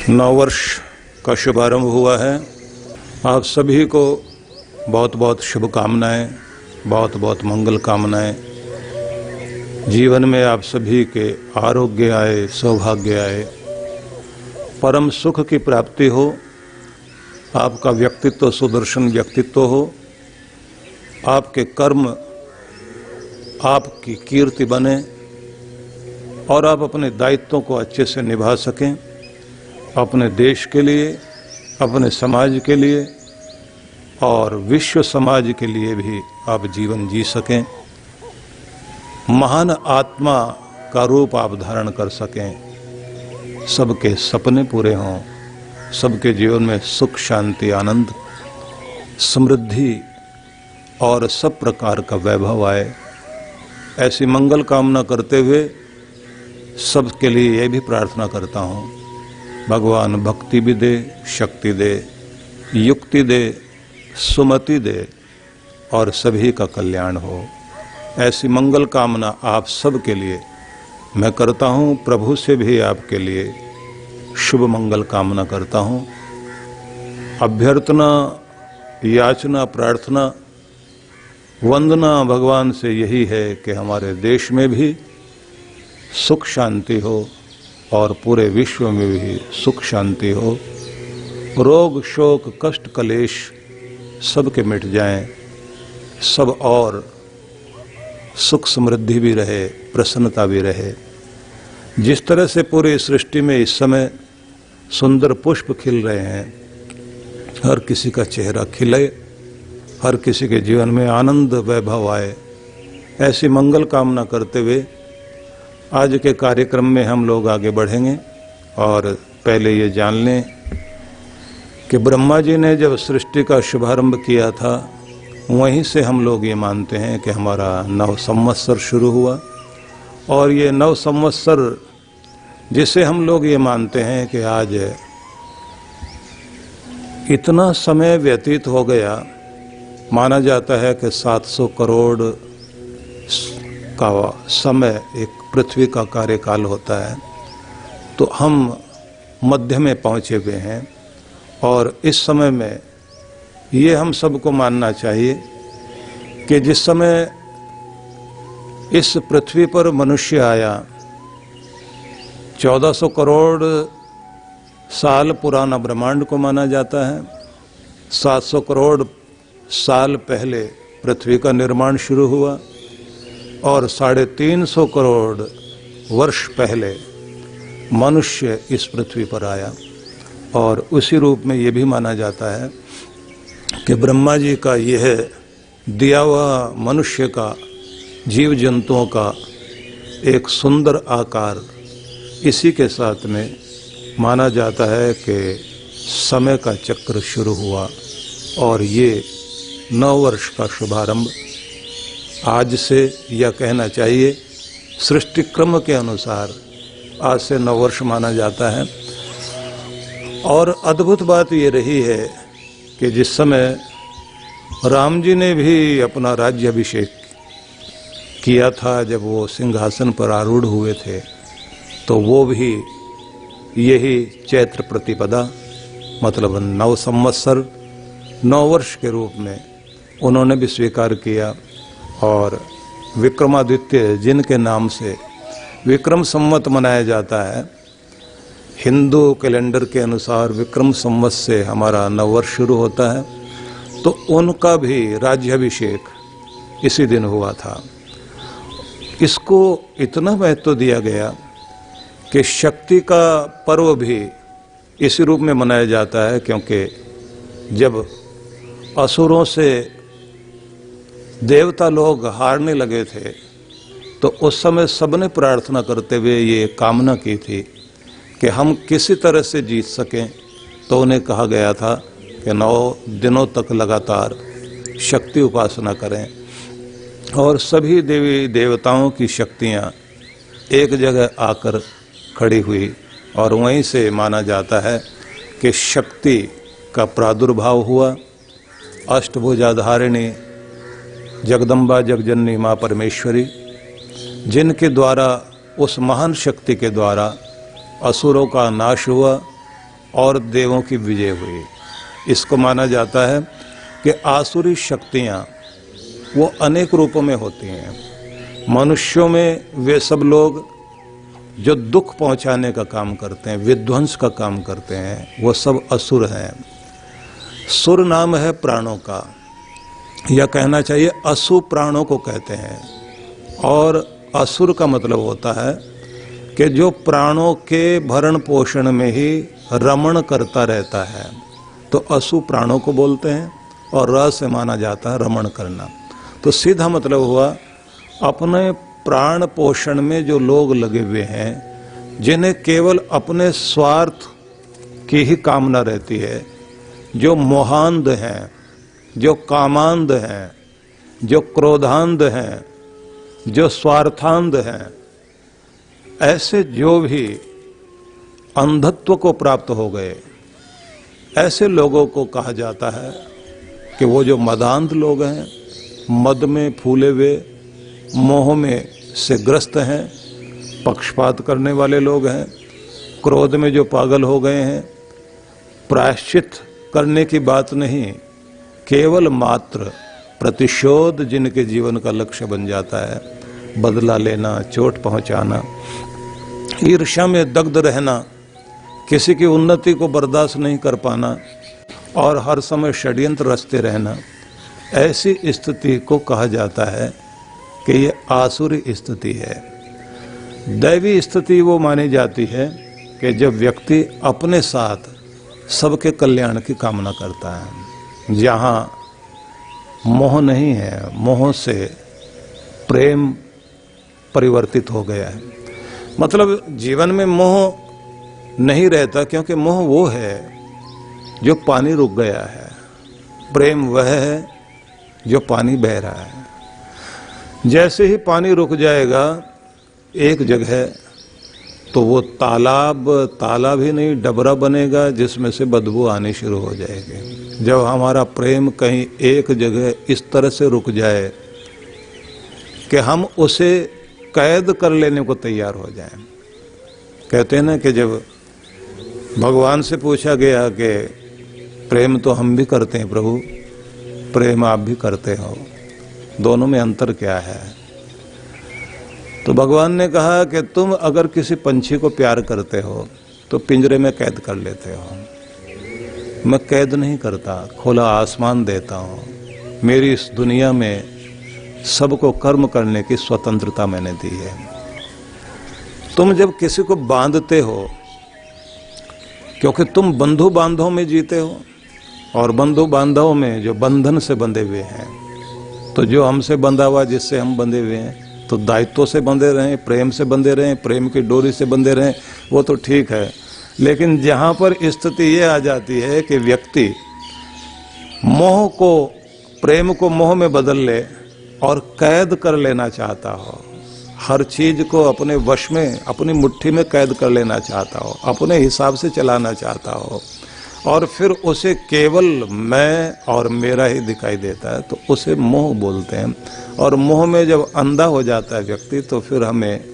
नववर्ष का शुभारंभ हुआ है। आप सभी को बहुत बहुत शुभकामनाएं, बहुत बहुत मंगल कामनाएं। जीवन में आप सभी के आरोग्य आए, सौभाग्य आए, परम सुख की प्राप्ति हो, आपका व्यक्तित्व सुदर्शन व्यक्तित्व हो, आपके कर्म आपकी कीर्ति बने और आप अपने दायित्वों को अच्छे से निभा सकें, अपने देश के लिए, अपने समाज के लिए और विश्व समाज के लिए भी आप जीवन जी सकें। महान आत्मा का रूप आप धारण कर सकें, सबके सपने पूरे हों, सबके जीवन में सुख शांति आनंद समृद्धि और सब प्रकार का वैभव आए, ऐसी मंगल कामना करते हुए सबके लिए यह भी प्रार्थना करता हूँ, भगवान भक्ति भी दे, शक्ति दे, युक्ति दे, सुमति दे और सभी का कल्याण हो। ऐसी मंगल कामना आप सब के लिए मैं करता हूँ। प्रभु से भी आपके लिए शुभ मंगल कामना करता हूँ। अभ्यर्थना, याचना, प्रार्थना, वंदना भगवान से यही है कि हमारे देश में भी सुख शांति हो और पूरे विश्व में भी सुख शांति हो। रोग शोक कष्ट कलेश सबके मिट जाएं, सब और सुख समृद्धि भी रहे, प्रसन्नता भी रहे। जिस तरह से पूरी सृष्टि में इस समय सुंदर पुष्प खिल रहे हैं, हर किसी का चेहरा खिले, हर किसी के जीवन में आनंद वैभव आए, ऐसी मंगल कामना करते हुए आज के कार्यक्रम में हम लोग आगे बढ़ेंगे। और पहले ये जान लें कि ब्रह्मा जी ने जब सृष्टि का शुभारंभ किया था, वहीं से हम लोग ये मानते हैं कि हमारा नव संवत्सर शुरू हुआ। और ये नव संवत्सर जिसे हम लोग ये मानते हैं कि आज इतना समय व्यतीत हो गया, माना जाता है कि 700 करोड़ का समय एक पृथ्वी का कार्यकाल होता है, तो हम मध्य में पहुँचे हुए हैं। और इस समय में ये हम सबको मानना चाहिए कि जिस समय इस पृथ्वी पर मनुष्य आया, 1400 करोड़ साल पुराना ब्रह्मांड को माना जाता है। 700 करोड़ साल पहले पृथ्वी का निर्माण शुरू हुआ और 350 करोड़ वर्ष पहले मनुष्य इस पृथ्वी पर आया। और उसी रूप में ये भी माना जाता है कि ब्रह्मा जी का यह दिया हुआ मनुष्य का, जीव जंतुओं का एक सुंदर आकार, इसी के साथ में माना जाता है कि समय का चक्र शुरू हुआ। और ये नव वर्ष का शुभारंभ आज से, यह कहना चाहिए सृष्टि क्रम के अनुसार आज से नव वर्ष माना जाता है। और अद्भुत बात ये रही है कि जिस समय राम जी ने भी अपना राज्याभिषेक किया था, जब वो सिंहासन पर आरूढ़ हुए थे, तो वो भी यही चैत्र प्रतिपदा मतलब नव संवत्सर, नव वर्ष के रूप में उन्होंने भी स्वीकार किया। और विक्रमादित्य जिनके नाम से विक्रम संवत मनाया जाता है, हिंदू कैलेंडर के अनुसार विक्रम संवत से हमारा नववर्ष शुरू होता है, तो उनका भी राज्याभिषेक इसी दिन हुआ था। इसको इतना महत्व दिया गया कि शक्ति का पर्व भी इसी रूप में मनाया जाता है, क्योंकि जब असुरों से देवता लोग हारने लगे थे, तो उस समय सबने प्रार्थना करते हुए ये कामना की थी कि हम किसी तरह से जीत सकें। तो उन्हें कहा गया था कि 9 दिनों तक लगातार शक्ति उपासना करें। और सभी देवी देवताओं की शक्तियाँ एक जगह आकर खड़ी हुई और वहीं से माना जाता है कि शक्ति का प्रादुर्भाव हुआ। अष्टभुजाधारिणी जगदम्बा जगजननी माँ परमेश्वरी, जिनके द्वारा, उस महान शक्ति के द्वारा असुरों का नाश हुआ और देवों की विजय हुई। इसको माना जाता है कि आसुरी शक्तियाँ वो अनेक रूपों में होती हैं। मनुष्यों में वे सब लोग जो दुख पहुंचाने का काम करते हैं, विध्वंस का काम करते हैं, वो सब असुर हैं। सुर नाम है प्राणों का, या कहना चाहिए असु प्राणों को कहते हैं। और असुर का मतलब होता है कि जो प्राणों के भरण पोषण में ही रमण करता रहता है, तो असु प्राणों को बोलते हैं। और र से माना जाता है रमण करना। तो सीधा मतलब हुआ अपने प्राण पोषण में जो लोग लगे हुए हैं, जिन्हें केवल अपने स्वार्थ की ही कामना रहती है, जो मोहांध हैं, जो कामांध हैं, जो क्रोधांध हैं, जो स्वार्थांध हैं, ऐसे जो भी अंधत्व को प्राप्त हो गए, ऐसे लोगों को कहा जाता है कि वो जो मदांध लोग हैं, मद में फूले हुए, मोह में से ग्रस्त हैं, पक्षपात करने वाले लोग हैं, क्रोध में जो पागल हो गए हैं, प्रायश्चित करने की बात नहीं, केवल मात्र प्रतिशोध जिनके जीवन का लक्ष्य बन जाता है, बदला लेना, चोट पहुंचाना, ईर्ष्या में दग्ध रहना, किसी की उन्नति को बर्दाश्त नहीं कर पाना और हर समय षड्यंत्र रचते रहना, ऐसी स्थिति को कहा जाता है कि ये आसुरी स्थिति है। दैवी स्थिति वो मानी जाती है कि जब व्यक्ति अपने साथ सबके कल्याण की कामना करता है, जहाँ मोह नहीं है, मोह से प्रेम परिवर्तित हो गया है। मतलब जीवन में मोह नहीं रहता, क्योंकि मोह वो है जो पानी रुक गया है, प्रेम वह है जो पानी बह रहा है। जैसे ही पानी रुक जाएगा एक जगह, तो वो तालाब ही नहीं, डबरा बनेगा जिसमें से बदबू आनी शुरू हो जाएगी। जब हमारा प्रेम कहीं एक जगह इस तरह से रुक जाए कि हम उसे कैद कर लेने को तैयार हो जाएं। कहते हैं ना कि जब भगवान से पूछा गया कि प्रेम तो हम भी करते हैं प्रभु, प्रेम आप भी करते हो, दोनों में अंतर क्या है? तो भगवान ने कहा कि तुम अगर किसी पंछी को प्यार करते हो तो पिंजरे में कैद कर लेते हो। मैं कैद नहीं करता, खुला आसमान देता हूँ। मेरी इस दुनिया में सबको कर्म करने की स्वतंत्रता मैंने दी है। तुम जब किसी को बांधते हो, क्योंकि तुम बंधु बांधवों में जीते हो, और बंधु बांधवों में जो बंधन से बंधे हुए हैं, तो जो हमसे बंधा हुआ, जिससे हम बंधे हुए हैं, तो दायित्व से बंधे रहें, प्रेम से बंधे रहें, प्रेम की डोरी से बंधे रहें, वो तो ठीक है। लेकिन जहाँ पर स्थिति ये आ जाती है कि व्यक्ति मोह को, प्रेम को मोह में बदल ले और कैद कर लेना चाहता हो, हर चीज को अपने वश में, अपनी मुट्ठी में कैद कर लेना चाहता हो, अपने हिसाब से चलाना चाहता हो, और फिर उसे केवल मैं और मेरा ही दिखाई देता है, तो उसे मोह बोलते हैं। और मोह में जब अंधा हो जाता है व्यक्ति, तो फिर हमें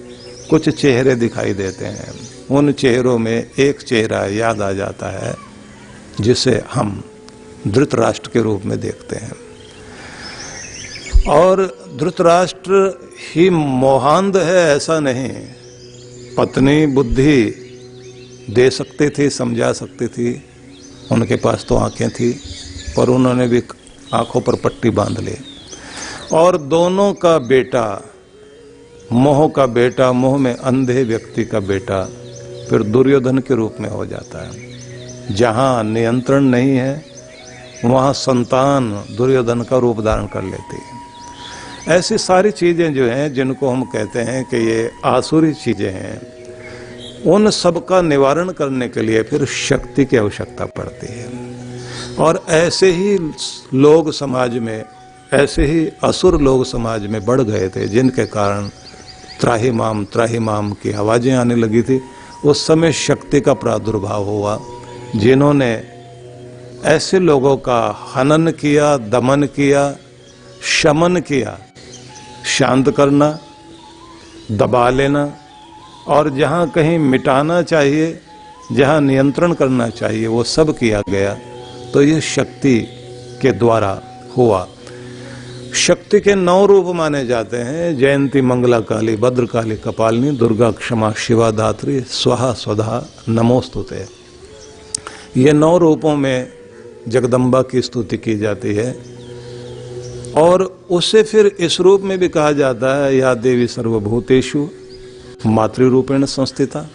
कुछ चेहरे दिखाई देते हैं। उन चेहरों में एक चेहरा याद आ जाता है जिसे हम धृतराष्ट्र के रूप में देखते हैं। और धृतराष्ट्र ही मोहांध है ऐसा नहीं, पत्नी बुद्धि दे सकती थी, समझा सकती थी, उनके पास तो आंखें थी, पर उन्होंने भी आंखों पर पट्टी बांध ली। और दोनों का बेटा, मोह का बेटा, मोह में अंधे व्यक्ति का बेटा फिर दुर्योधन के रूप में हो जाता है। जहाँ नियंत्रण नहीं है, वहाँ संतान दुर्योधन का रूप धारण कर लेती है। ऐसी सारी चीजें जो हैं, जिनको हम कहते हैं कि ये आसुरी चीजें हैं, उन सब का निवारण करने के लिए फिर शक्ति की आवश्यकता पड़ती है। और ऐसे ही लोग समाज में, ऐसे ही असुर लोग समाज में बढ़ गए थे, जिनके कारण त्राहिमाम की आवाजें आने लगी थी। उस समय शक्ति का प्रादुर्भाव हुआ, जिन्होंने ऐसे लोगों का हनन किया, दमन किया, शमन किया, शांत करना, दबा लेना, और जहाँ कहीं मिटाना चाहिए, जहाँ नियंत्रण करना चाहिए वो सब किया गया, तो ये शक्ति के द्वारा हुआ। शक्ति के 9 रूप माने जाते हैं, जयंती, मंगला काली, भद्रकाली, कपालिनी, दुर्गा, क्षमा, शिवा, धात्री, स्वाहा, स्वधा, नमोस्तुते। ये 9 रूपों में जगदम्बा की स्तुति की जाती है। और उससे फिर इस रूप में भी कहा जाता है, या देवी सर्वभूतेषु मातृरूपेण संस्थिता।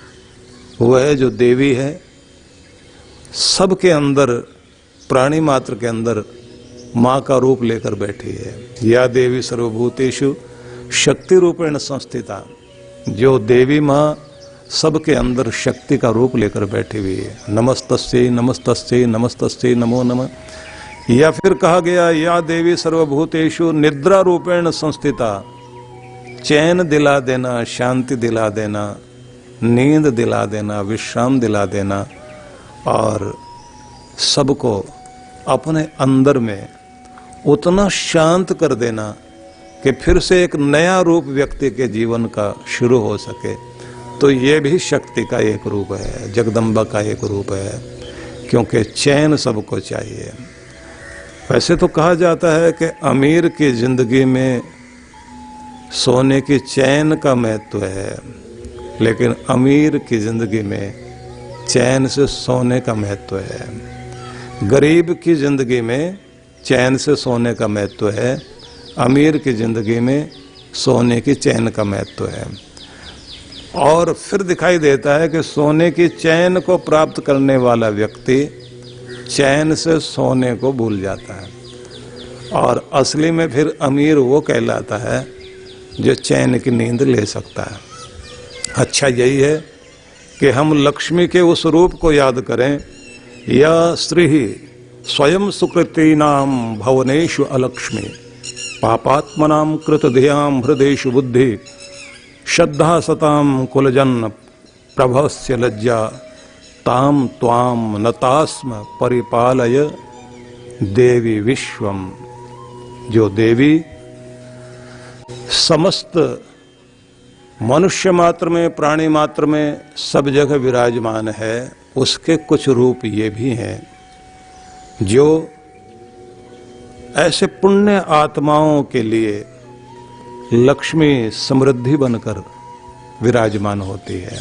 वह जो देवी है सबके अंदर, प्राणी मात्र के अंदर माँ का रूप लेकर बैठी है। या देवी सर्वभूतेषु शक्ति रूपेण संस्थिता। जो देवी माँ सबके अंदर शक्ति का रूप लेकर बैठी हुई है। नमस्तस्यै नमस्तस्यै नमस्तस्यै नमो नमः। या फिर कहा गया, या देवी सर्वभूतेषु निद्रा रूपेण संस्थिता। चैन दिला देना, शांति दिला देना, नींद दिला देना, विश्राम दिला देना, और सबको अपने अंदर में उतना शांत कर देना कि फिर से एक नया रूप व्यक्ति के जीवन का शुरू हो सके। तो ये भी शक्ति का एक रूप है, जगदम्बा का एक रूप है, क्योंकि चैन सबको चाहिए। वैसे तो कहा जाता है कि अमीर की जिंदगी में सोने की चैन का महत्व है, लेकिन अमीर की जिंदगी में चैन से सोने का महत्व है। गरीब की जिंदगी में चैन से सोने का महत्व है, अमीर की जिंदगी में सोने की चैन का महत्व है। और फिर दिखाई देता है कि सोने की चैन को प्राप्त करने वाला व्यक्ति चैन से सोने को भूल जाता है, और असली में फिर अमीर वो कहलाता है जो चैन की नींद ले सकता है। अच्छा यही है कि हम लक्ष्मी के उस रूप को याद करें, या स्त्री स्वयं सुकृतीनाम भवनेषु अलक्ष्मी, पापात्मनाम कृतधियाम हृदेषु बुद्धि, श्रद्धा सताम कुलजन प्रभस्य लज्जा, ताम त्वाम नतास्म परिपालय देवी विश्वम। जो देवी समस्त मनुष्य मात्र में, प्राणी मात्र में, सब जगह विराजमान है, उसके कुछ रूप ये भी हैं जो ऐसे पुण्य आत्माओं के लिए लक्ष्मी समृद्धि बनकर विराजमान होती है।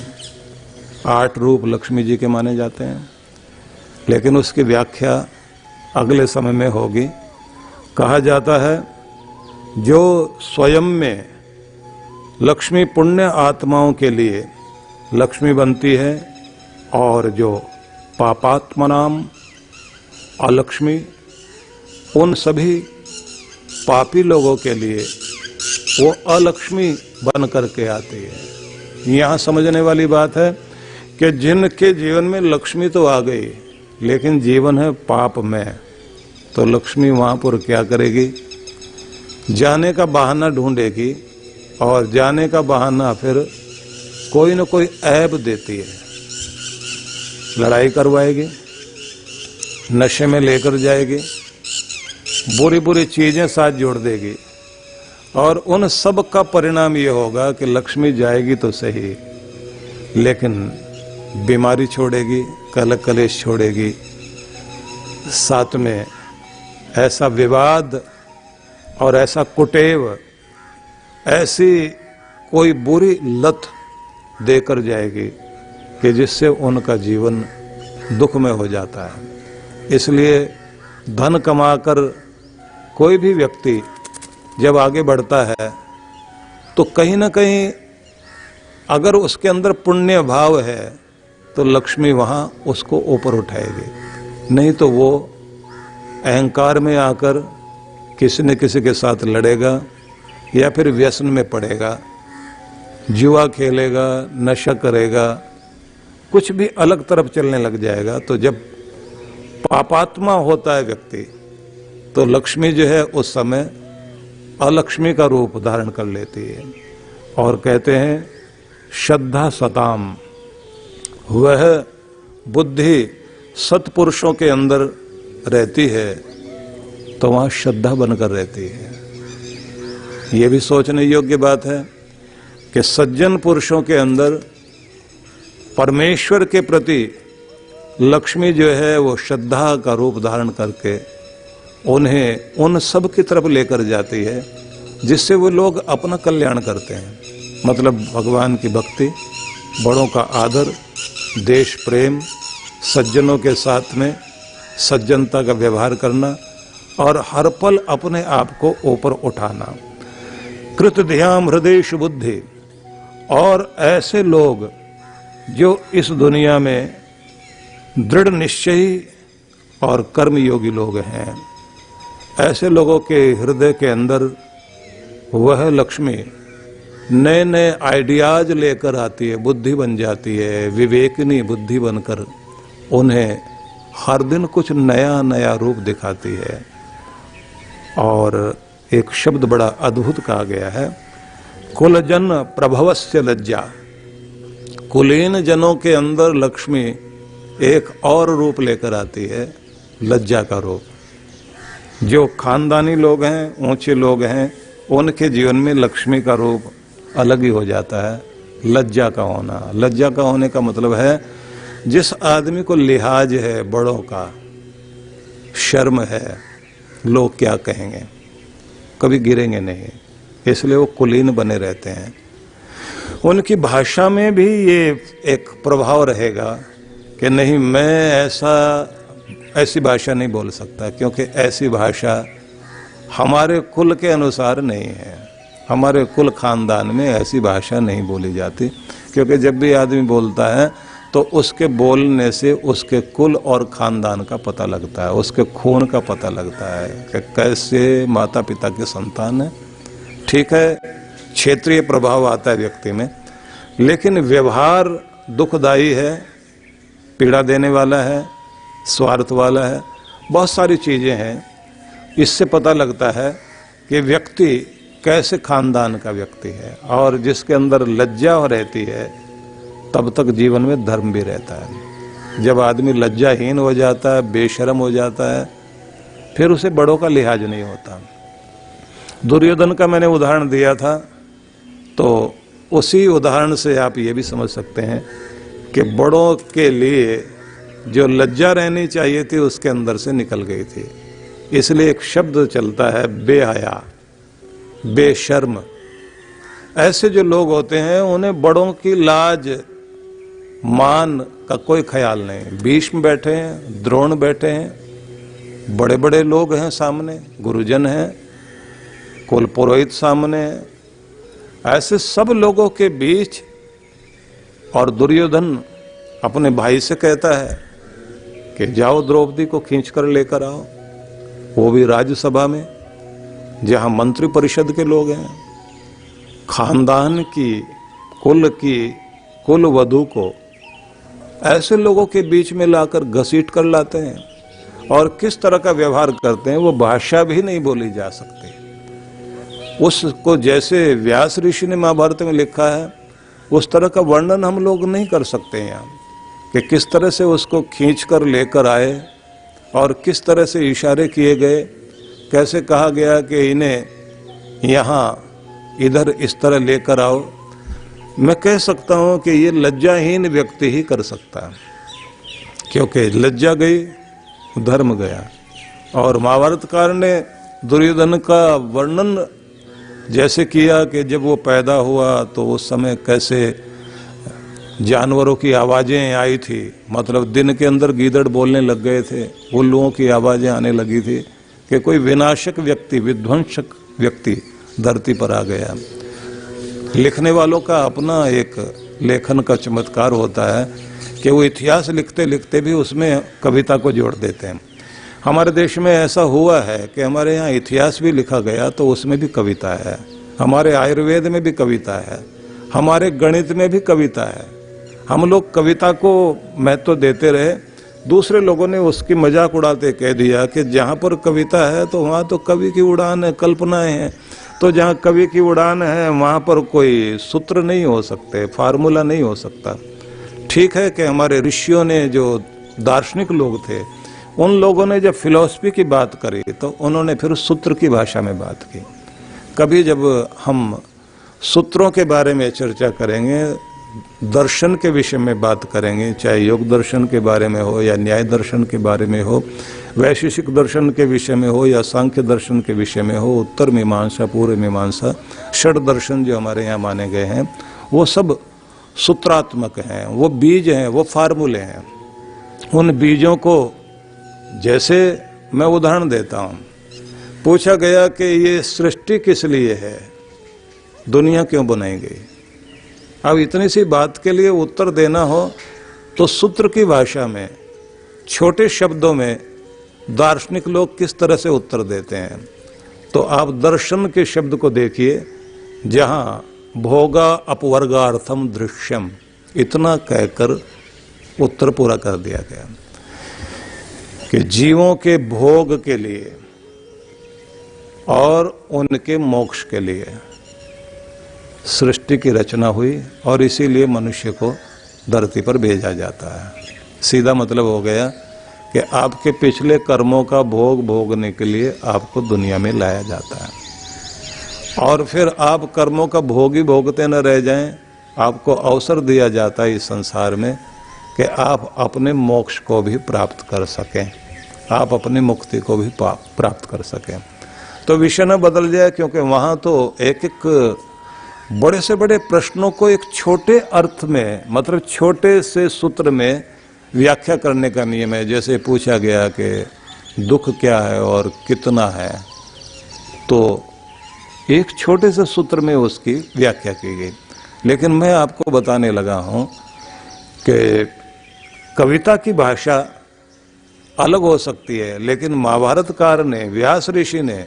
8 रूप लक्ष्मी जी के माने जाते हैं, लेकिन उसकी व्याख्या अगले समय में होगी। कहा जाता है जो स्वयं में लक्ष्मी पुण्य आत्माओं के लिए लक्ष्मी बनती है, और जो पापात्मनाम अलक्ष्मी, उन सभी पापी लोगों के लिए वो अलक्ष्मी बन करके आती है। यहाँ समझने वाली बात है कि जिनके जीवन में लक्ष्मी तो आ गई, लेकिन जीवन है पाप में, तो लक्ष्मी वहाँ पर क्या करेगी? जाने का बहाना ढूंढेगी, और जाने का बहाना फिर कोई न कोई ऐब देती है। लड़ाई करवाएगी, नशे में लेकर जाएगी, बुरी बुरी चीजें साथ जोड़ देगी, और उन सब का परिणाम ये होगा कि लक्ष्मी जाएगी तो सही, लेकिन बीमारी छोड़ेगी, कलह कलेश छोड़ेगी, साथ में ऐसा विवाद और ऐसा कुटेव, ऐसी कोई बुरी लत देकर जाएगी कि जिससे उनका जीवन दुख में हो जाता है। इसलिए धन कमाकर कोई भी व्यक्ति जब आगे बढ़ता है तो कहीं ना कहीं अगर उसके अंदर पुण्य भाव है तो लक्ष्मी वहाँ उसको ऊपर उठाएगी, नहीं तो वो अहंकार में आकर किसी न किसी के साथ लड़ेगा, या फिर व्यसन में पड़ेगा, जुआ खेलेगा, नशा करेगा, कुछ भी अलग तरफ चलने लग जाएगा। तो जब पापात्मा होता है व्यक्ति, तो लक्ष्मी जो है उस समय अलक्ष्मी का रूप धारण कर लेती है। और कहते हैं श्रद्धा सताम, वह बुद्धि सत्पुरुषों के अंदर रहती है तो वहाँ श्रद्धा बनकर रहती है। ये भी सोचने योग्य बात है कि सज्जन पुरुषों के अंदर परमेश्वर के प्रति लक्ष्मी जो है वो श्रद्धा का रूप धारण करके उन्हें उन सब की तरफ लेकर जाती है जिससे वो लोग अपना कल्याण करते हैं। मतलब भगवान की भक्ति, बड़ों का आदर, देश प्रेम, सज्जनों के साथ में सज्जनता का व्यवहार करना और हर पल अपने आप को ऊपर उठाना। कृत ध्यान हृदय बुद्धि, और ऐसे लोग जो इस दुनिया में दृढ़ निश्चयी और कर्मयोगी लोग हैं, ऐसे लोगों के हृदय के अंदर वह लक्ष्मी नए नए आइडियाज लेकर आती है, बुद्धि बन जाती है, विवेकनी बुद्धि बनकर उन्हें हर दिन कुछ नया नया रूप दिखाती है। और एक शब्द बड़ा अद्भुत कहा गया है, कुलजन प्रभवस्य लज्जा। कुलीन जनों के अंदर लक्ष्मी एक और रूप लेकर आती है, लज्जा का रूप। जो खानदानी लोग हैं, ऊंचे लोग हैं, उनके जीवन में लक्ष्मी का रूप अलग ही हो जाता है, लज्जा का होना। लज्जा का होने का मतलब है जिस आदमी को लिहाज है बड़ों का, शर्म है, लोग क्या कहेंगे, कभी गिरेंगे नहीं, इसलिए वो कुलीन बने रहते हैं। उनकी भाषा में भी ये एक प्रभाव रहेगा कि नहीं, मैं ऐसी भाषा नहीं बोल सकता, क्योंकि ऐसी भाषा हमारे कुल के अनुसार नहीं है। हमारे कुल खानदान में ऐसी भाषा नहीं बोली जाती, क्योंकि जब भी आदमी बोलता है तो उसके बोलने से उसके कुल और खानदान का पता लगता है, उसके खून का पता लगता है कि कैसे माता पिता के संतान है। ठीक है, क्षेत्रीय प्रभाव आता है व्यक्ति में, लेकिन व्यवहार दुखदायी है, पीड़ा देने वाला है, स्वार्थ वाला है, बहुत सारी चीजें हैं। इससे पता लगता है कि व्यक्ति कैसे खानदान का व्यक्ति है। और जिसके अंदर लज्जा रहती है तब तक जीवन में धर्म भी रहता है। जब आदमी लज्जाहीन हो जाता है, बेशर्म हो जाता है, फिर उसे बड़ों का लिहाज नहीं होता। दुर्योधन का मैंने उदाहरण दिया था, तो उसी उदाहरण से आप ये भी समझ सकते हैं कि बड़ों के लिए जो लज्जा रहनी चाहिए थी उसके अंदर से निकल गई थी। इसलिए एक शब्द चलता है, बेहया, बेशर्म। ऐसे जो लोग होते हैं उन्हें बड़ों की लाज मान का कोई ख्याल नहीं। भीष्म बैठे हैं, द्रोण बैठे हैं, बड़े बड़े लोग हैं सामने, गुरुजन हैं, कुल पुरोहित सामने हैं। ऐसे सब लोगों के बीच और दुर्योधन अपने भाई से कहता है कि जाओ द्रौपदी को खींच कर लेकर आओ, वो भी राज्यसभा में जहां मंत्री परिषद के लोग हैं। खानदान की, कुल वधु को ऐसे लोगों के बीच में लाकर घसीट कर लाते हैं और किस तरह का व्यवहार करते हैं वो भाषा भी नहीं बोली जा सकती। उसको जैसे व्यास ऋषि ने महाभारत में लिखा है उस तरह का वर्णन हम लोग नहीं कर सकते हैं कि किस तरह से उसको खींच कर लेकर आए और किस तरह से इशारे किए गए, कैसे कहा गया कि इन्हें यहाँ इधर इस तरह लेकर आओ। मैं कह सकता हूँ कि ये लज्जाहीन व्यक्ति ही कर सकता है, क्योंकि लज्जा गई, धर्म गया। और महाभारतकार ने दुर्योधन का वर्णन जैसे किया कि जब वो पैदा हुआ तो उस समय कैसे जानवरों की आवाजें आई थी, मतलब दिन के अंदर गीदड़ बोलने लग गए थे, उल्लुओं की आवाजें आने लगी थी कि कोई विनाशक व्यक्ति, विध्वंसक व्यक्ति धरती पर आ गया। लिखने वालों का अपना एक लेखन का चमत्कार होता है कि वो इतिहास लिखते लिखते भी उसमें कविता को जोड़ देते हैं। हमारे देश में ऐसा हुआ है कि हमारे यहाँ इतिहास भी लिखा गया तो उसमें भी कविता है, हमारे आयुर्वेद में भी कविता है, हमारे गणित में भी कविता है। हम लोग कविता को महत्व देते रहे, दूसरे लोगों ने उसकी मजाक उड़ाते कह दिया कि जहाँ पर कविता है तो वहाँ तो कवि की उड़ान है, कल्पनाएं हैं, तो जहाँ कवि की उड़ान है वहाँ पर कोई सूत्र नहीं हो सकते, फार्मूला नहीं हो सकता। ठीक है कि हमारे ऋषियों ने, जो दार्शनिक लोग थे, उन लोगों ने जब फिलॉसफी की बात करी तो उन्होंने फिर सूत्र की भाषा में बात की। कभी जब हम सूत्रों के बारे में चर्चा करेंगे, दर्शन के विषय में बात करेंगे, चाहे योग दर्शन के बारे में हो या न्याय दर्शन के बारे में हो, वैशेषिक दर्शन के विषय में हो या सांख्य दर्शन के विषय में हो, उत्तर मीमांसा, पूर्व मीमांसा, षड दर्शन जो हमारे यहाँ माने गए हैं, वो सब सूत्रात्मक हैं, वो बीज हैं, वो फार्मूले हैं। उन बीजों को, जैसे मैं उदाहरण देता हूँ, पूछा गया कि ये सृष्टि किस लिए है, दुनिया क्यों बनाई गई। अब इतनी सी बात के लिए उत्तर देना हो तो सूत्र की भाषा में, छोटे शब्दों में दार्शनिक लोग किस तरह से उत्तर देते हैं। तो आप दर्शन के शब्द को देखिए, जहाँ भोगा अपवर्गार्थम दृश्यम, इतना कहकर उत्तर पूरा कर दिया गया कि जीवों के भोग के लिए और उनके मोक्ष के लिए सृष्टि की रचना हुई और इसीलिए मनुष्य को धरती पर भेजा जाता है। सीधा मतलब हो गया कि आपके पिछले कर्मों का भोग भोगने के लिए आपको दुनिया में लाया जाता है, और फिर आप कर्मों का भोग ही भोगते न रह जाएं, आपको अवसर दिया जाता है इस संसार में कि आप अपने मोक्ष को भी प्राप्त कर सकें, आप अपनी मुक्ति को भी प्राप्त कर सकें। तो विषय न बदल जाए, क्योंकि वहाँ तो एक एक बड़े से बड़े प्रश्नों को एक छोटे अर्थ में, मतलब छोटे से सूत्र में व्याख्या करने का नियम है। जैसे पूछा गया कि दुख क्या है और कितना है, तो एक छोटे से सूत्र में उसकी व्याख्या की गई। लेकिन मैं आपको बताने लगा हूँ कि कविता की भाषा अलग हो सकती है, लेकिन महाभारतकार ने, व्यास ऋषि ने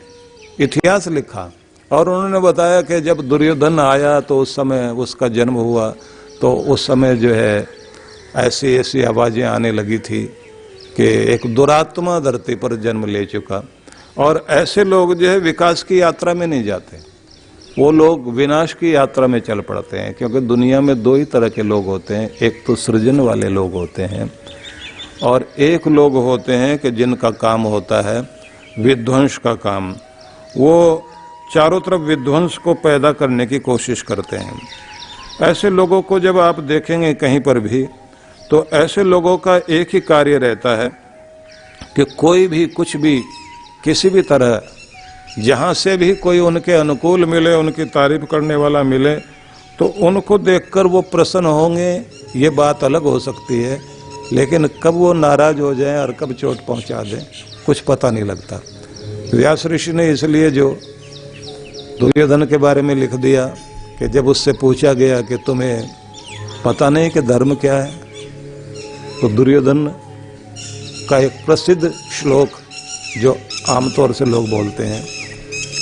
इतिहास लिखा और उन्होंने बताया कि जब दुर्योधन आया तो उस समय उसका जन्म हुआ, तो उस समय जो है ऐसी ऐसी आवाज़ें आने लगी थी कि एक दुरात्मा धरती पर जन्म ले चुका। और ऐसे लोग जो है विकास की यात्रा में नहीं जाते, वो लोग विनाश की यात्रा में चल पड़ते हैं। क्योंकि दुनिया में दो ही तरह के लोग होते हैं, एक तो सृजन वाले लोग होते हैं और एक लोग होते हैं कि जिनका काम होता है विध्वंस का काम। वो चारों तरफ विध्वंस को पैदा करने की कोशिश करते हैं। ऐसे लोगों को जब आप देखेंगे कहीं पर भी, तो ऐसे लोगों का एक ही कार्य रहता है कि कोई भी कुछ भी किसी भी तरह जहाँ से भी कोई उनके अनुकूल मिले, उनकी तारीफ करने वाला मिले, तो उनको देखकर वो प्रसन्न होंगे, ये बात अलग हो सकती है। लेकिन कब वो नाराज हो जाएं और कब चोट पहुंचा दें, कुछ पता नहीं लगता। व्यास ऋषि ने इसलिए जो दुर्योधन के बारे में लिख दिया कि जब उससे पूछा गया कि तुम्हें पता नहीं कि धर्म क्या है, तो दुर्योधन का एक प्रसिद्ध श्लोक जो आमतौर से लोग बोलते हैं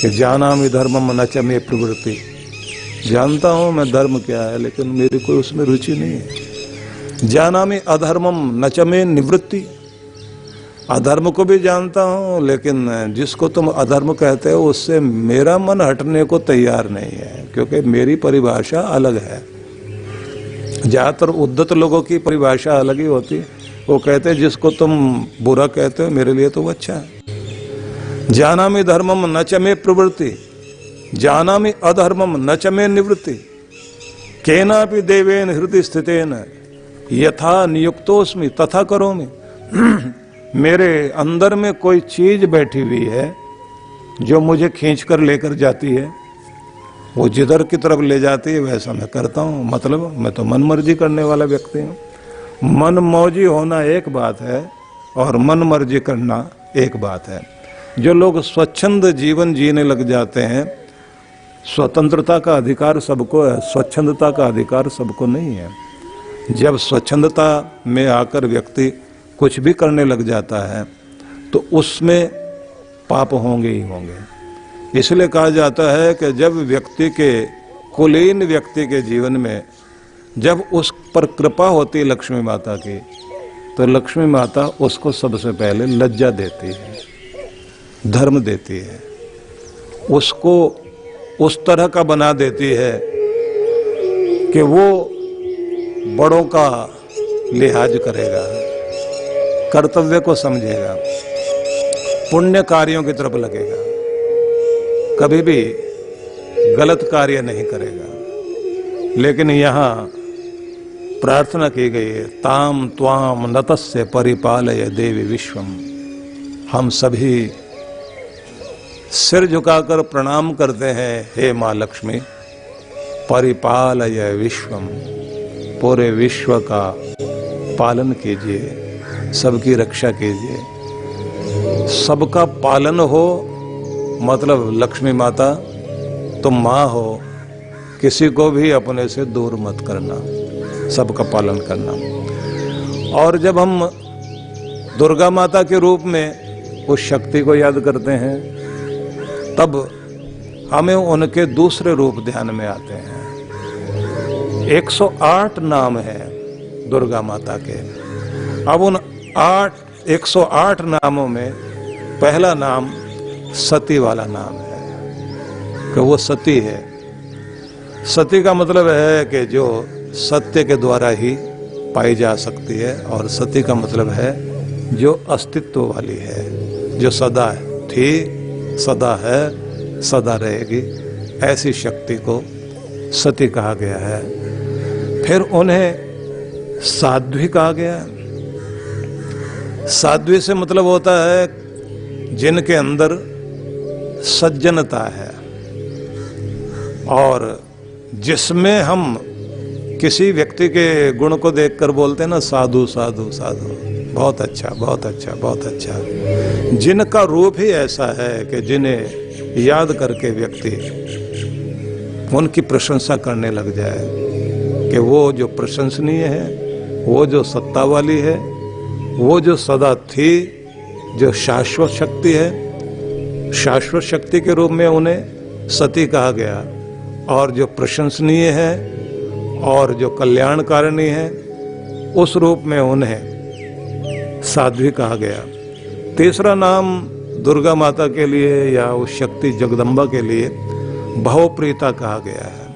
कि जानामि धर्मम न च मे प्रवृत्ति, जानता हूँ मैं धर्म क्या है लेकिन मेरी कोई उसमें रुचि नहीं है। जानामि अधर्मम न च मे निवृत्ति, अधर्म को भी जानता हूँ लेकिन जिसको तुम अधर्म कहते हो उससे मेरा मन हटने को तैयार नहीं है, क्योंकि मेरी परिभाषा अलग है। ज़्यादातर उद्धत लोगों की परिभाषा अलग ही होती है। वो कहते हैं जिसको तुम बुरा कहते हो मेरे लिए तो वो अच्छा है। जानामि धर्मम न च मे प्रवृत्ति, जानामि अधर्मम न च मे निवृत्ति, केनापि देवेन हृदय स्थितेन यथा नियुक्तोस्मि तथा करोमि। मेरे अंदर में कोई चीज बैठी हुई है जो मुझे खींच कर लेकर जाती है, वो जिधर की तरफ ले जाती है वैसा मैं करता हूँ। मतलब मैं तो मन मर्जी करने वाला व्यक्ति हूँ। मन मौजी होना एक बात है और मन मर्जी करना एक बात है। जो लोग स्वच्छंद जीवन जीने लग जाते हैं, स्वतंत्रता का अधिकार सबको है, स्वच्छंदता का अधिकार सबको नहीं है। जब स्वच्छंदता में आकर व्यक्ति कुछ भी करने लग जाता है तो उसमें पाप होंगे ही होंगे। इसलिए कहा जाता है कि जब व्यक्ति के, कुलीन व्यक्ति के जीवन में जब उस पर कृपा होती है लक्ष्मी माता की, तो लक्ष्मी माता उसको सबसे पहले लज्जा देती है, धर्म देती है, उसको उस तरह का बना देती है कि वो बड़ों का लिहाज करेगा, कर्तव्य को समझेगा, पुण्य कार्यों की तरफ लगेगा, कभी भी गलत कार्य नहीं करेगा। लेकिन यहाँ प्रार्थना की गई है, ताम त्वाम नतस्य परिपालय देवी विश्वम। हम सभी सिर झुकाकर प्रणाम करते हैं, हे माँ लक्ष्मी, परिपालय विश्वम, पूरे विश्व का पालन कीजिए, सबकी रक्षा कीजिए। सबका पालन हो मतलब लक्ष्मी माता तुम माँ हो, किसी को भी अपने से दूर मत करना, सबका पालन करना। और जब हम दुर्गा माता के रूप में उस शक्ति को याद करते हैं तब हमें उनके दूसरे रूप ध्यान में आते हैं। 108 नाम है दुर्गा माता के। अब उन 108 नामों में पहला नाम सती वाला नाम है कि वो सती है। सती का मतलब है कि जो सत्य के द्वारा ही पाई जा सकती है, और सती का मतलब है जो अस्तित्व वाली है, जो सदा थी, सदा है, सदा रहेगी, ऐसी शक्ति को सती कहा गया है। फिर उन्हें साध्वी कहा गया है। साध्वी से मतलब होता है जिनके अंदर सज्जनता है, और जिसमें हम किसी व्यक्ति के गुण को देखकर बोलते हैं ना, साधु साधु साधु, बहुत अच्छा बहुत अच्छा बहुत अच्छा। जिनका रूप ही ऐसा है कि जिन्हें याद करके व्यक्ति उनकी प्रशंसा करने लग जाए कि वो जो प्रशंसनीय है, वो जो सत्ता वाली है, वो जो सदा थी, जो शाश्वत शक्ति है, शाश्वत शक्ति के रूप में उन्हें सती कहा गया। और जो प्रशंसनीय है और जो कल्याणकारिणी है, उस रूप में उन्हें साध्वी कहा गया। तीसरा नाम दुर्गा माता के लिए या उस शक्ति जगदम्बा के लिए भवप्रीता कहा गया है।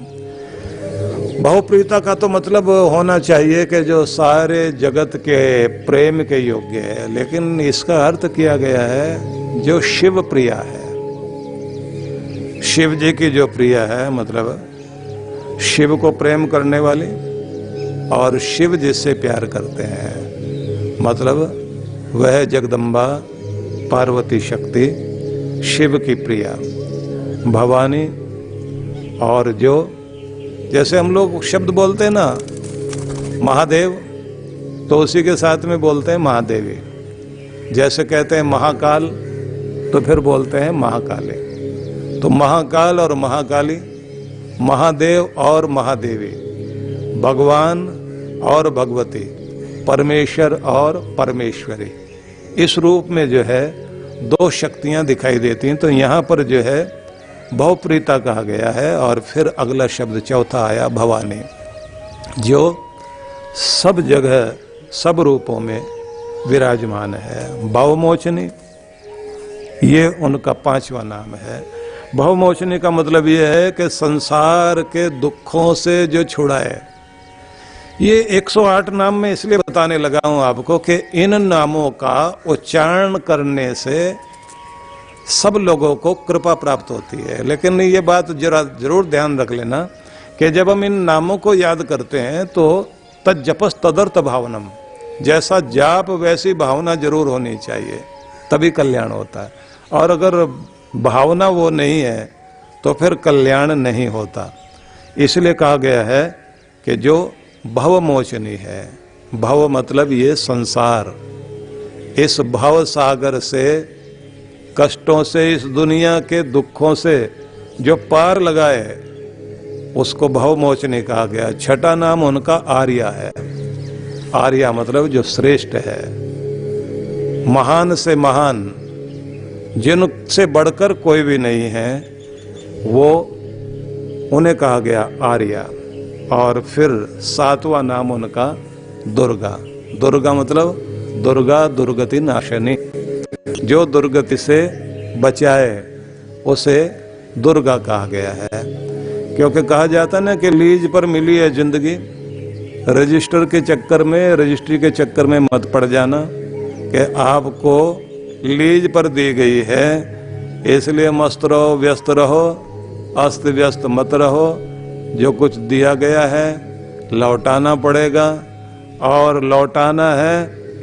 भवप्रीता का तो मतलब होना चाहिए कि जो सारे जगत के प्रेम के योग्य है, लेकिन इसका अर्थ किया गया है जो शिव प्रिया है। शिव जी की जो प्रिया है, मतलब शिव को प्रेम करने वाली, और शिव जिससे प्यार करते हैं, मतलब वह जगदम्बा पार्वती शक्ति शिव की प्रिया भवानी। और जो जैसे हम लोग शब्द बोलते हैं ना महादेव, तो उसी के साथ में बोलते हैं महादेवी। जैसे कहते हैं महाकाल, तो फिर बोलते हैं महाकाली। तो महाकाल और महाकाली, महादेव और महादेवी, भगवान और भगवती, परमेश्वर और परमेश्वरी, इस रूप में जो है दो शक्तियां दिखाई देती हैं। तो यहाँ पर जो है भवप्रीता कहा गया है। और फिर अगला शब्द चौथा आया भवानी, जो सब जगह सब रूपों में विराजमान है। भवमोचनी ये उनका पांचवा नाम है। भवमोचनी का मतलब ये है कि संसार के दुखों से जो छुड़ाए। ये 108 नाम में इसलिए बताने लगा हूं आपको कि इन नामों का उच्चारण करने से सब लोगों को कृपा प्राप्त होती है। लेकिन ये बात जरूर ध्यान रख लेना कि जब हम इन नामों को याद करते हैं तो तज्जपस तदर्थ भावनम, जैसा जाप वैसी भावना जरूर होनी चाहिए, तभी कल्याण होता है। और अगर भावना वो नहीं है तो फिर कल्याण नहीं होता। इसलिए कहा गया है कि जो भवमोचनी है, भव मतलब ये संसार, इस भव सागर से, कष्टों से, इस दुनिया के दुखों से जो पार लगाए उसको भवमोचनी कहा गया। छठा नाम उनका आर्या है। आर्या मतलब जो श्रेष्ठ है, महान से महान, जिनसे बढ़कर कोई भी नहीं है, वो उन्हें कहा गया आर्या। और फिर सातवां नाम उनका दुर्गा। दुर्गा मतलब दुर्गा दुर्गति नाशनी, जो दुर्गति से बचाए उसे दुर्गा कहा गया है। क्योंकि कहा जाता ना कि लीज पर मिली है जिंदगी, रजिस्टर के चक्कर में, रजिस्ट्री के चक्कर में मत पड़ जाना कि आपको लीज पर दी गई है, इसलिए मस्त रहो, व्यस्त रहो, अस्त व्यस्त मत रहो। जो कुछ दिया गया है लौटाना पड़ेगा। और लौटाना है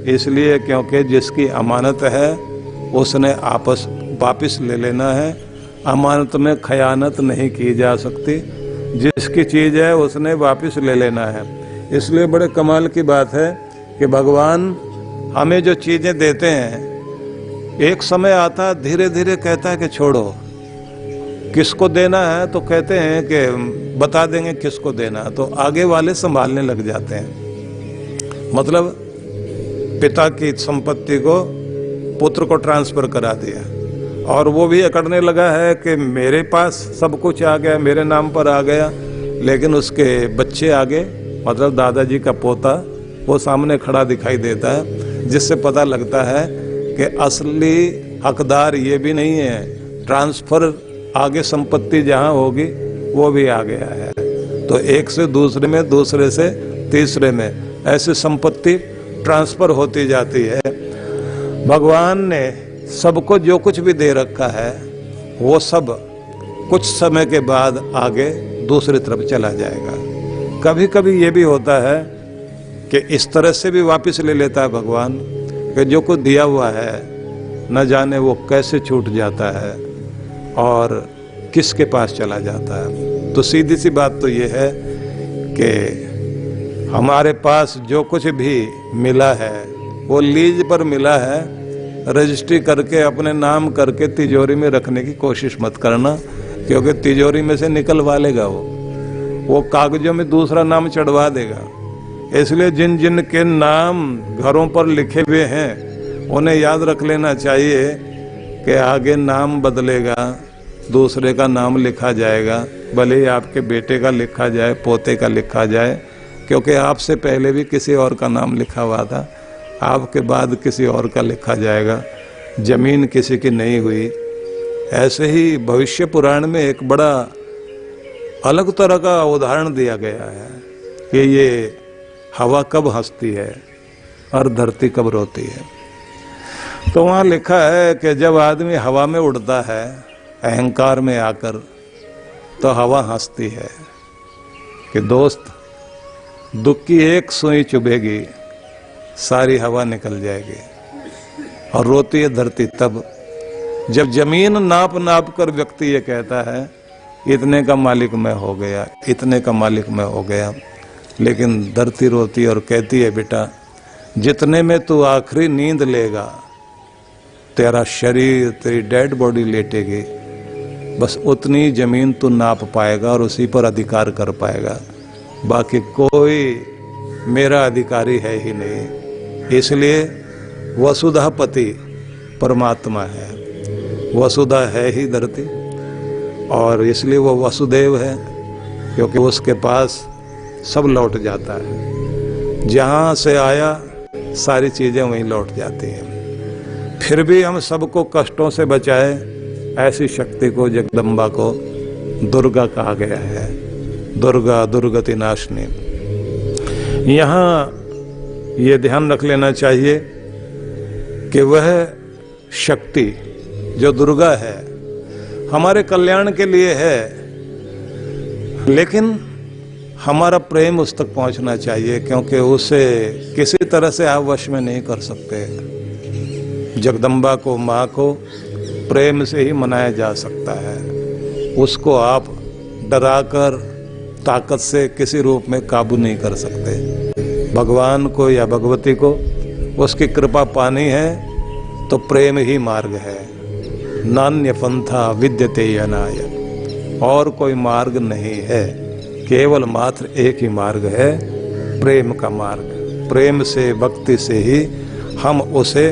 इसलिए क्योंकि जिसकी अमानत है उसने वापस ले लेना है। अमानत में खयानत नहीं की जा सकती। जिसकी चीज़ है उसने वापस ले लेना है। इसलिए बड़े कमाल की बात है कि भगवान हमें जो चीज़ें देते हैं, एक समय आता है धीरे धीरे कहता है कि छोड़ो, किसको देना है तो कहते हैं कि बता देंगे किसको देना, तो आगे वाले संभालने लग जाते हैं। मतलब पिता की संपत्ति को पुत्र को ट्रांसफर करा दिया और वो भी अकड़ने लगा है कि मेरे पास सब कुछ आ गया, मेरे नाम पर आ गया, लेकिन उसके बच्चे आगे, मतलब दादाजी का पोता, वो सामने खड़ा दिखाई देता है, जिससे पता लगता है कि असली हकदार ये भी नहीं है। ट्रांसफर आगे संपत्ति जहाँ होगी वो भी आ गया है, तो एक से दूसरे में, दूसरे से तीसरे में ऐसी संपत्ति ट्रांसफर होती जाती है। भगवान ने सबको जो कुछ भी दे रखा है वो सब कुछ समय के बाद आगे दूसरी तरफ चला जाएगा। कभी कभी ये भी होता है कि इस तरह से भी वापस ले लेता है भगवान कि जो कुछ दिया हुआ है न जाने वो कैसे छूट जाता है और किसके पास चला जाता है। तो सीधी सी बात तो ये है कि हमारे पास जो कुछ भी मिला है वो लीज पर मिला है। रजिस्ट्री करके अपने नाम करके तिजोरी में रखने की कोशिश मत करना, क्योंकि तिजोरी में से निकलवा लेगा वो कागजों में दूसरा नाम चढ़वा देगा। इसलिए जिन जिन के नाम घरों पर लिखे हुए हैं उन्हें याद रख लेना चाहिए कि आगे नाम बदलेगा, दूसरे का नाम लिखा जाएगा, भले ही आपके बेटे का लिखा जाए, पोते का लिखा जाए, क्योंकि आपसे पहले भी किसी और का नाम लिखा हुआ था, आपके बाद किसी और का लिखा जाएगा। जमीन किसी की नहीं हुई। ऐसे ही भविष्य पुराण में एक बड़ा अलग तरह का उदाहरण दिया गया है कि ये हवा कब हंसती है और धरती कब रोती है। तो वहाँ लिखा है कि जब आदमी हवा में उड़ता है अहंकार में आकर, तो हवा हंसती है कि दोस्त, दुख की एक सुई चुभेगी, सारी हवा निकल जाएगी। और रोती है धरती तब जब जमीन नाप नाप कर व्यक्ति ये कहता है इतने का मालिक मैं हो गया, इतने का मालिक मैं हो गया। लेकिन धरती रोती और कहती है, बेटा जितने में तू आखिरी नींद लेगा, तेरा शरीर, तेरी डेड बॉडी लेटेगी, बस उतनी जमीन तू नाप पाएगा और उसी पर अधिकार कर पाएगा। बाकी कोई मेरा अधिकारी है ही नहीं। इसलिए वसुधा पति परमात्मा है, वसुधा है ही धरती, और इसलिए वो वसुदेव है क्योंकि उसके पास सब लौट जाता है। जहाँ से आया सारी चीज़ें वहीं लौट जाती हैं। फिर भी हम सबको कष्टों से बचाए, ऐसी शक्ति को, जगदम्बा को दुर्गा कहा गया है। दुर्गा दुर्गति नाशनी। यहाँ ये ध्यान रख लेना चाहिए कि वह शक्ति जो दुर्गा है हमारे कल्याण के लिए है, लेकिन हमारा प्रेम उस तक पहुंचना चाहिए, क्योंकि उसे किसी तरह से आप वश में नहीं कर सकते। जगदम्बा को, माँ को प्रेम से ही मनाया जा सकता है। उसको आप डराकर ताकत से किसी रूप में काबू नहीं कर सकते। भगवान को या भगवती को उसकी कृपा पानी है तो प्रेम ही मार्ग है। नान्य पंथा विद्यते अनाय, और कोई मार्ग नहीं है, केवल मात्र एक ही मार्ग है, प्रेम का मार्ग। प्रेम से, भक्ति से ही हम उसे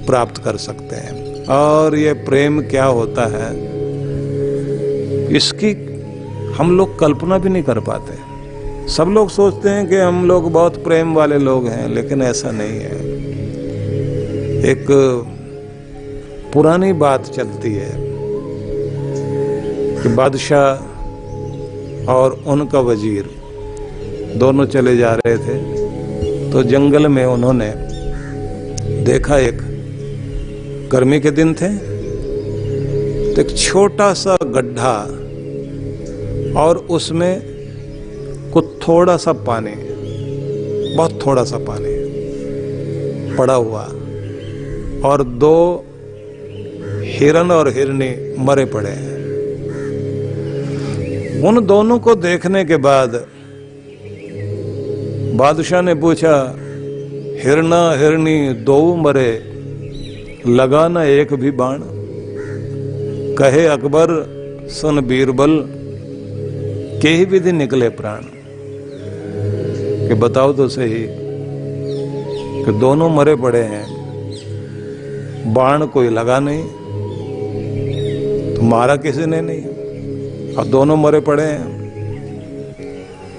प्राप्त कर सकते हैं। और ये प्रेम क्या होता है इसकी हम लोग कल्पना भी नहीं कर पाते। सब लोग सोचते हैं कि हम लोग बहुत प्रेम वाले लोग हैं, लेकिन ऐसा नहीं है। एक पुरानी बात चलती है कि बादशाह और उनका वजीर दोनों चले जा रहे थे, तो जंगल में उन्होंने देखा, एक गर्मी के दिन थे, तो एक छोटा सा गड्ढा और उसमें कुत्तों थोड़ा सा पानी, बहुत थोड़ा सा पानी पड़ा हुआ, और दो हिरन और हिरनी मरे पड़े हैं। उन दोनों को देखने के बाद बादशाह ने पूछा, हिरना हिरनी दो मरे, लगा न एक भी बाण। कहे अकबर सुन बीरबल, के ही विधि निकले प्राण। कि बताओ तो सही कि दोनों मरे पड़े हैं, बाण कोई लगा नहीं, तो मारा किसी ने नहीं, अब दोनों मरे पड़े हैं।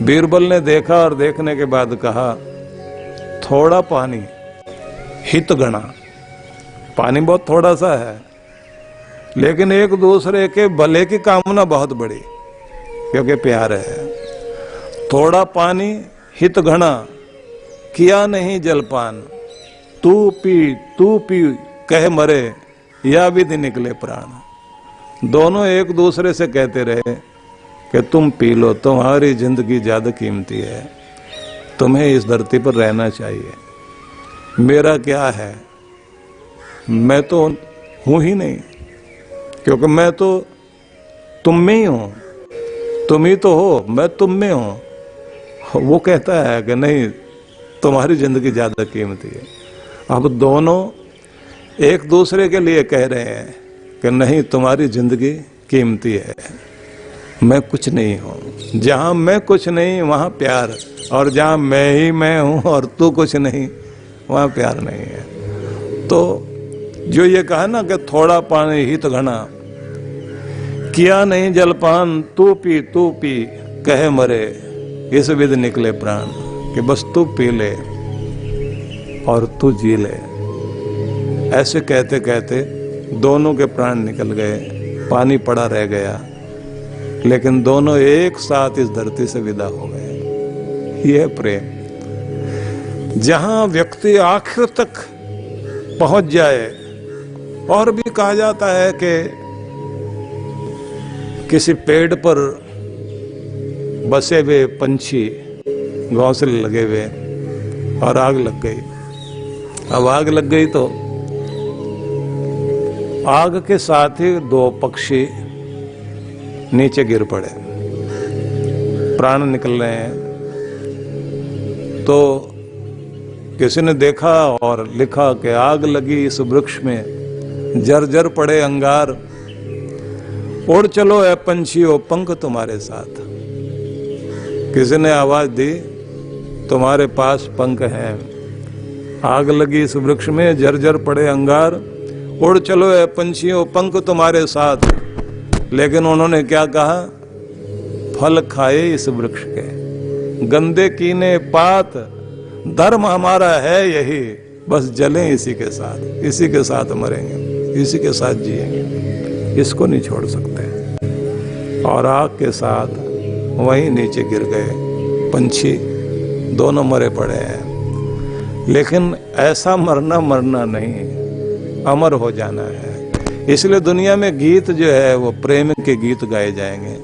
बीरबल ने देखा और देखने के बाद कहा, थोड़ा पानी हित गणा, पानी बहुत थोड़ा सा है, लेकिन एक दूसरे के भले की कामना बहुत बड़ी, क्योंकि प्यार है। थोड़ा पानी हित घना, किया नहीं जलपान, तू पी कह मरे, या विधि निकले प्राण। दोनों एक दूसरे से कहते रहे कि तुम पी लो, तुम्हारी जिंदगी ज्यादा कीमती है, तुम्हें इस धरती पर रहना चाहिए, मेरा क्या है, मैं तो हूं ही नहीं, क्योंकि मैं तो तुम में ही हूं, तुम ही तो हो, मैं तुम में हूं। वो कहता है कि नहीं, तुम्हारी जिंदगी ज्यादा कीमती है। अब दोनों एक दूसरे के लिए कह रहे हैं कि नहीं, तुम्हारी जिंदगी कीमती है, मैं कुछ नहीं हूं। जहां मैं कुछ नहीं वहां प्यार, और जहां मैं ही मैं हूं और तू कुछ नहीं वहां प्यार नहीं है। तो जो ये कहा ना कि थोड़ा पानी हित घना, किया नहीं जलपान, तू पी कहे मरे, इस विधि निकले प्राण। कि बस तू पी ले और तू जी ले। ऐसे कहते कहते दोनों के प्राण निकल गए, पानी पड़ा रह गया, लेकिन दोनों एक साथ इस धरती से विदा हो गए। यह प्रेम, जहां व्यक्ति आखिर तक पहुंच जाए। और भी कहा जाता है कि किसी पेड़ पर बसे हुए पंछी घोंसले लगे हुए और आग लग गई। अब आग लग गई तो आग के साथ ही दो पक्षी नीचे गिर पड़े, प्राण निकल रहे हैं। तो किसी ने देखा और लिखा कि आग लगी इस वृक्ष में, जर्जर पड़े अंगार, उड़ चलो ए पंछियों पंख तुम्हारे साथ। किसी ने आवाज दी, तुम्हारे पास पंख हैं, आग लगी इस वृक्ष में, जर्जर पड़े अंगार, उड़ चलो ए पंछियों पंख तुम्हारे साथ। लेकिन उन्होंने क्या कहा, फल खाए इस वृक्ष के, गंदे कीने पात, धर्म हमारा है यही, बस जलें इसी के साथ, इसी के साथ मरेंगे, इसी के साथ जिएंगे, इसको नहीं छोड़ सकते। और आग के साथ वहीं नीचे गिर गए पंछी, दोनों मरे पड़े हैं। लेकिन ऐसा मरना नहीं, अमर हो जाना है। इसलिए दुनिया में गीत जो है वो प्रेम के गीत गाए जाएंगे,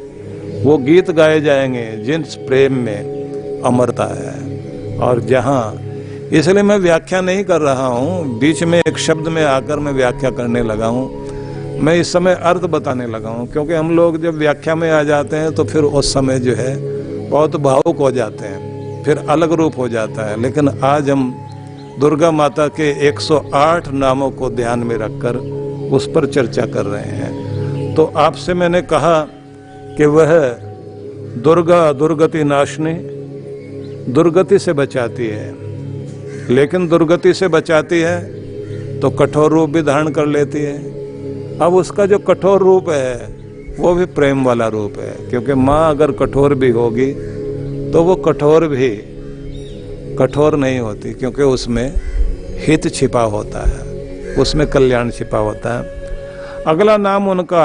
वो गीत गाए जाएंगे जिस प्रेम में अमरता है। और जहां, इसलिए मैं व्याख्या नहीं कर रहा हूं, बीच में एक शब्द में आकर मैं व्याख्या करने लगा हूं। मैं इस समय अर्थ बताने लगा हूं, क्योंकि हम लोग जब व्याख्या में आ जाते हैं तो फिर उस समय जो है बहुत भावुक हो जाते हैं, फिर अलग रूप हो जाता है। लेकिन आज हम दुर्गा माता के 108 नामों को ध्यान में रखकर उस पर चर्चा कर रहे हैं। तो आपसे मैंने कहा कि वह दुर्गा दुर्गति नाशनी, दुर्गति से बचाती है, लेकिन दुर्गति से बचाती है तो कठोर रूप भी धारण कर लेती है। अब उसका जो कठोर रूप है वो भी प्रेम वाला रूप है, क्योंकि माँ अगर कठोर भी होगी तो वो कठोर भी कठोर नहीं होती, क्योंकि उसमें हित छिपा होता है, उसमें कल्याण छिपा होता है। अगला नाम उनका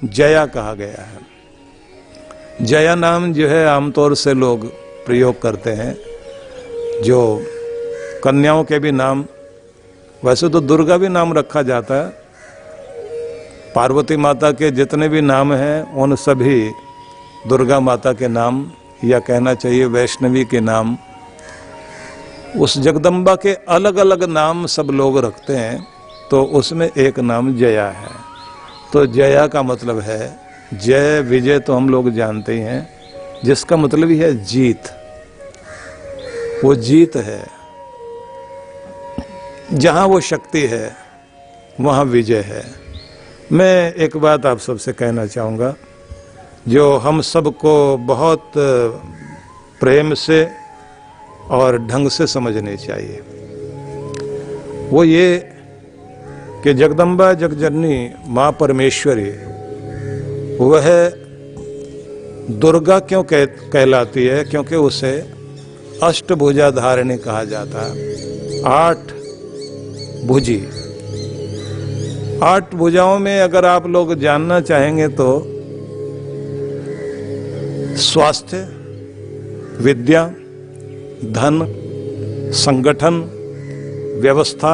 जया कहा गया है। जया नाम जो है आमतौर से लोग प्रयोग करते हैं, जो कन्याओं के भी नाम, वैसे तो दुर्गा भी नाम रखा जाता है, पार्वती माता के जितने भी नाम हैं उन सभी दुर्गा माता के नाम या कहना चाहिए वैष्णवी के नाम, उस जगदम्बा के अलग अलग नाम सब लोग रखते हैं, तो उसमें एक नाम जया है। तो जया का मतलब है, जय विजय तो हम लोग जानते ही हैं, जिसका मतलब ही है जीत। वो जीत है, जहां वो शक्ति है वहां विजय है। मैं एक बात आप सबसे कहना चाहूँगा, जो हम सबको बहुत प्रेम से और ढंग से समझनी चाहिए, वो ये कि जगदम्बा जगजननी माँ परमेश्वरी वह दुर्गा क्यों कहलाती है? क्योंकि उसे अष्टभुजा धारिणी कहा जाता है। 8 भुजी, 8 भुजाओं में अगर आप लोग जानना चाहेंगे तो स्वास्थ्य, विद्या, धन, संगठन, व्यवस्था,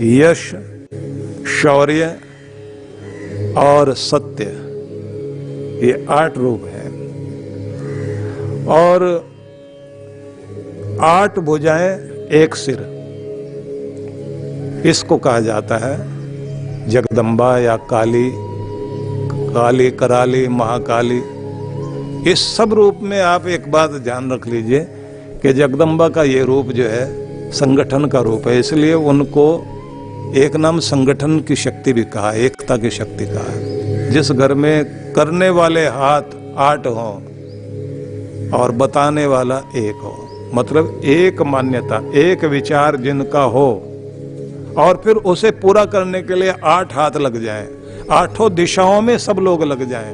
यश, शौर्य और सत्य, ये 8 रूप हैं। और 8 भुजाएं एक सिर, इसको कहा जाता है जगदम्बा या काली, काली, कराली, महाकाली। इस सब रूप में आप एक बात ध्यान रख लीजिए कि जगदम्बा का ये रूप जो है संगठन का रूप है, इसलिए उनको एक नाम संगठन की शक्ति भी कहा, एकता की शक्ति कहा है। जिस घर में करने वाले हाथ 8 हों और बताने वाला 1 हो, मतलब एक मान्यता, एक विचार जिनका हो और फिर उसे पूरा करने के लिए 8 हाथ लग जाएं, 8 दिशाओं में सब लोग लग जाएं,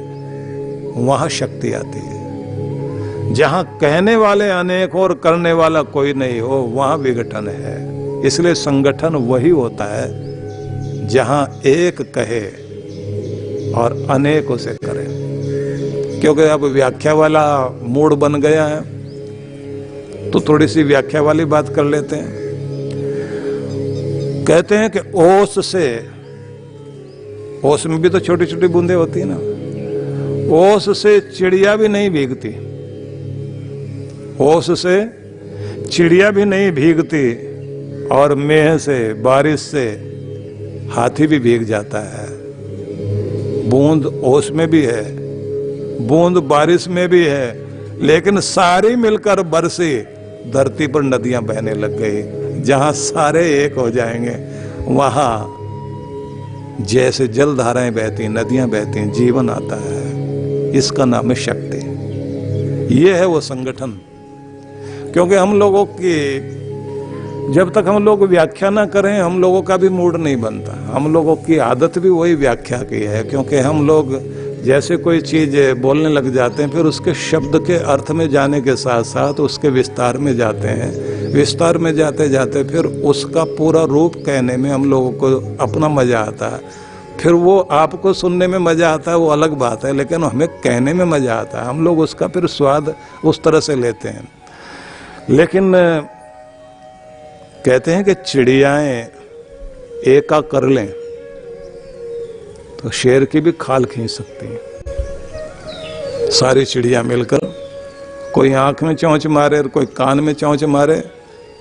वहां शक्ति आती है। जहां कहने वाले अनेक और करने वाला कोई नहीं हो, वहां विघटन है। इसलिए संगठन वही होता है जहां एक कहे और अनेक उसे करे। क्योंकि अब व्याख्या वाला मूड बन गया है, तो थोड़ी सी व्याख्या वाली बात कर लेते हैं। कहते हैं कि ओस से, ओस में भी तो छोटी छोटी बूंदें होती है ना, ओस से चिड़िया भी नहीं भीगती, ओस से चिड़िया भी नहीं भीगती, और मेह से, बारिश से हाथी भी भीग जाता है। बूंद ओस में भी है, बूंद बारिश में भी है, लेकिन सारी मिलकर बरसी, धरती पर नदियां बहने लग गई। जहां सारे एक हो जाएंगे, वहां जैसे जल धाराएं बहती, नदियां बहती, जीवन आता है। इसका नाम है शक्ति। ये है वो संगठन। क्योंकि हम लोगों की, जब तक हम लोग व्याख्या ना करें, हम लोगों का भी मूड नहीं बनता। हम लोगों की आदत भी वही व्याख्या की है, क्योंकि हम लोग जैसे कोई चीज बोलने लग जाते हैं, फिर उसके शब्द के अर्थ में जाने के साथ साथ उसके विस्तार में जाते हैं। विस्तार में जाते जाते फिर उसका पूरा रूप कहने में हम लोगों को अपना मजा आता है। फिर वो आपको सुनने में मजा आता है, वो अलग बात है, लेकिन हमें कहने में मजा आता है। हम लोग उसका फिर स्वाद उस तरह से लेते हैं। लेकिन कहते हैं कि चिड़ियाएं एका कर लें तो शेर की भी खाल खींच सकती हैं। सारी चिड़िया मिलकर, कोई आंख में चोंच मारे, कोई कान में चोंच मारे,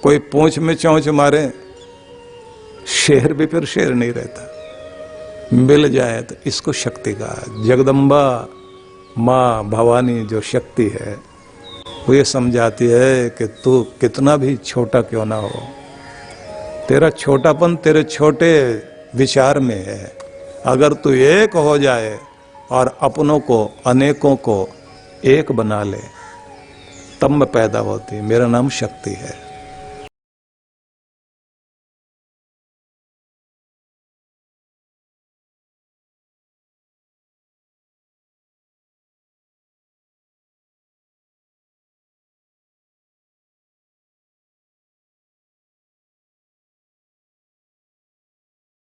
कोई पूंछ में चोंच मारे, शेर भी फिर शेर नहीं रहता। मिल जाए तो इसको शक्ति का, जगदम्बा माँ भवानी जो शक्ति है, वो ये समझाती है कि तू कितना भी छोटा क्यों ना हो, तेरा छोटापन तेरे छोटे विचार में है। अगर तू एक हो जाए और अपनों को, अनेकों को एक बना ले, तब मैं पैदा होती। मेरा नाम शक्ति है।